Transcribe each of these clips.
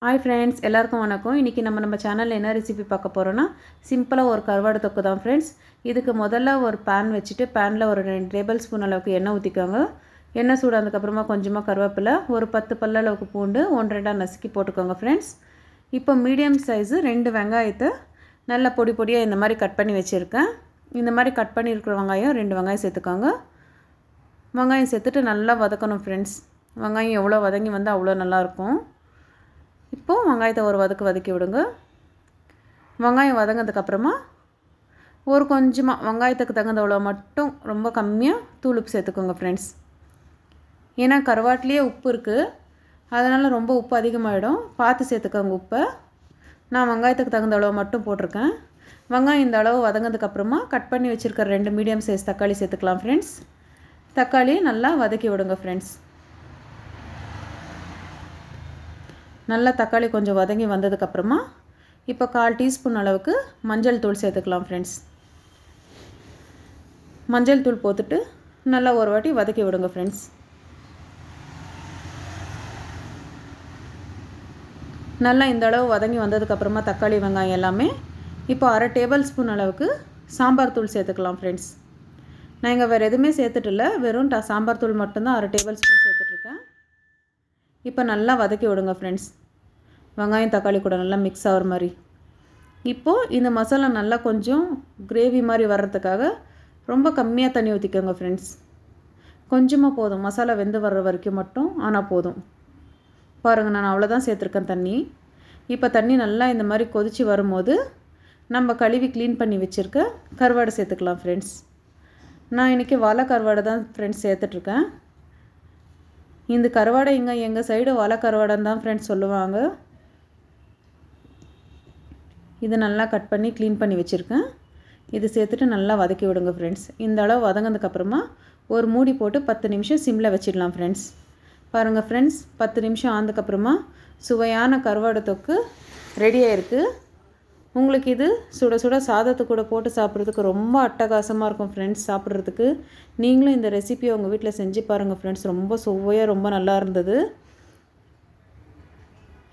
Hi friends, எல்லாருக்கும் வணக்கம். இன்றைக்கி நம்ம சேனலில் என்ன ரெசிபி பார்க்க போகிறோன்னா, சிம்பிளாக ஒரு கருவாடு தொக்கு தான் ஃப்ரெண்ட்ஸ். இதுக்கு முதல்ல ஒரு பேன் வச்சுட்டு பேனில் ஒரு 2 டேபிள் ஸ்பூன் அளவுக்கு எண்ணெய் ஊற்றிக்கோங்க. எண்ணெய் சூடானதுக்கப்புறமா கொஞ்சமாக கருவேப்பிலை, ஒரு 10 பல் அளவுக்கு பூண்டு 1-2 நசுக்கி போட்டுக்கோங்க ஃப்ரெண்ட்ஸ். இப்போ மீடியம் சைஸு 2 வெங்காயத்தை நல்லா பொடி பொடியாக இந்த மாதிரி கட் பண்ணி வச்சுருக்கேன். இந்த மாதிரி கட் பண்ணியிருக்கிற வெங்காயம் 2 வெங்காயம் சேர்த்துக்கோங்க. வெங்காயம் சேர்த்துட்டு நல்லா வதக்கணும் ஃப்ரெண்ட்ஸ். வெங்காயம் எவ்வளோ வதங்கி வந்தால் அவ்வளோ நல்லாயிருக்கும். இப்போது வெங்காயத்தை ஒரு வதக்கி விடுங்க. வெங்காயம் வதங்கினதுக்கப்புறமா ஒரு கொஞ்சமாக வெங்காயத்துக்கு தகுந்தவ்வளோ மட்டும் ரொம்ப கம்மியாக தூள் உப்பு சேர்த்துக்கோங்க ஃப்ரெண்ட்ஸ். ஏன்னா கருவாட்டிலேயே உப்பு இருக்குது, அதனால் ரொம்ப உப்பு அதிகமாகிடும். பார்த்து சேர்த்துக்கோங்க உப்பை. நான் வெங்காயத்துக்கு தகுந்தளவு மட்டும் போட்டிருக்கேன். வெங்காயம் இந்த அளவு வதங்கினதுக்கப்புறமா கட் பண்ணி வச்சுருக்கிற 2 மீடியம் சைஸ் தக்காளி சேர்த்துக்கலாம் ஃப்ரெண்ட்ஸ். தக்காளியை நல்லா வதக்கி விடுங்க ஃப்ரெண்ட்ஸ். நல்லா தக்காளி கொஞ்சம் வதங்கி வந்ததுக்கப்புறமா இப்போ 1/4 டீஸ்பூன் அளவுக்கு மஞ்சள் தூள் சேர்த்துக்கலாம் ஃப்ரெண்ட்ஸ். மஞ்சள் தூள் போட்டுட்டு நல்லா ஒரு வாட்டி வதக்கி விடுங்க ஃப்ரெண்ட்ஸ். நல்லா இந்த அளவு வதங்கி வந்ததுக்கப்புறமா தக்காளி வெங்காயம் எல்லாமே இப்போ 1/2 டேபிள் ஸ்பூன் அளவுக்கு சாம்பார் தூள் சேர்த்துக்கலாம் ஃப்ரெண்ட்ஸ். நான் இங்கே வேறு எதுவுமே சேர்த்துட்டு இல்லை, வெறும் சாம்பார் தூள் மட்டும்தான் 1/2 டேபிள் ஸ்பூன் சேர்த்துட்ருக்கேன். இப்போ நல்லா வதக்கி விடுங்க ஃப்ரெண்ட்ஸ். வெங்காயம் தக்காளி கூட நல்லா மிக்ஸ் ஆகிற மாதிரி. இப்போது இந்த மசாலா நல்லா கொஞ்சம் கிரேவி மாதிரி வர்றதுக்காக ரொம்ப கம்மியாக தண்ணி ஊற்றிக்கோங்க ஃப்ரெண்ட்ஸ். கொஞ்சமாக போதும், மசாலா வெந்து வர்ற வரைக்கும் மட்டும் ஆனால் போதும். பாருங்கள், நான் அவ்வளோதான் சேர்த்துருக்கேன் தண்ணி. இப்போ தண்ணி நல்லா இந்த மாதிரி கொதித்து வரும்போது நம்ம கழுவி க்ளீன் பண்ணி வச்சுருக்க கருவாடை சேர்த்துக்கலாம் ஃப்ரெண்ட்ஸ். நான் இன்றைக்கி வாழை கருவாடை தான் ஃப்ரெண்ட்ஸ் சேர்த்துட்ருக்கேன். இந்த கருவாடை எங்கள் சைடு வாழை கருவாடைன்னு தான் ஃப்ரெண்ட்ஸ் சொல்லுவாங்க. இது நல்லா கட் பண்ணி க்ளீன் பண்ணி வச்சுருக்கேன். இது சேர்த்துட்டு நல்லா வதக்கி விடுங்க ஃப்ரெண்ட்ஸ். இந்த அளவு வதங்கினதுக்கப்புறமா ஒரு மூடி போட்டு 10 நிமிஷம் சிம்மில் வச்சிடலாம் ஃப்ரெண்ட்ஸ். பாருங்கள் ஃப்ரெண்ட்ஸ், 10 நிமிஷம் ஆனதுக்கப்புறமா சுவையான கருவாடு தொக்கு ரெடியாக இருக்குது. உங்களுக்கு இது சுட சுட சாதத்து கூட போட்டு சாப்பிட்றதுக்கு ரொம்ப அட்டகாசமாக இருக்கும் ஃப்ரெண்ட்ஸ். சாப்பிட்றதுக்கு நீங்களும் இந்த ரெசிபியை உங்கள் வீட்டில் செஞ்சு பாருங்கள் ஃப்ரெண்ட்ஸ். ரொம்ப சுவையாக ரொம்ப நல்லா இருந்தது.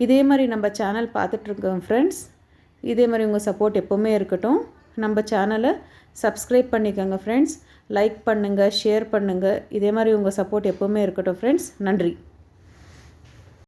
இதே மாதிரி நம்ம சேனல் பார்த்துட்ருக்கோம் ஃப்ரெண்ட்ஸ். இதே மாதிரி உங்கள் சப்போர்ட் எப்போவுமே இருக்கட்டும். நம்ம சேனலை சப்ஸ்கிரைப் பண்ணிக்கோங்க ஃப்ரெண்ட்ஸ். லைக் பண்ணுங்கள், ஷேர் பண்ணுங்கள். இதே மாதிரி உங்கள் சப்போர்ட் எப்போவுமே இருக்கட்டும் ஃப்ரெண்ட்ஸ். நன்றி.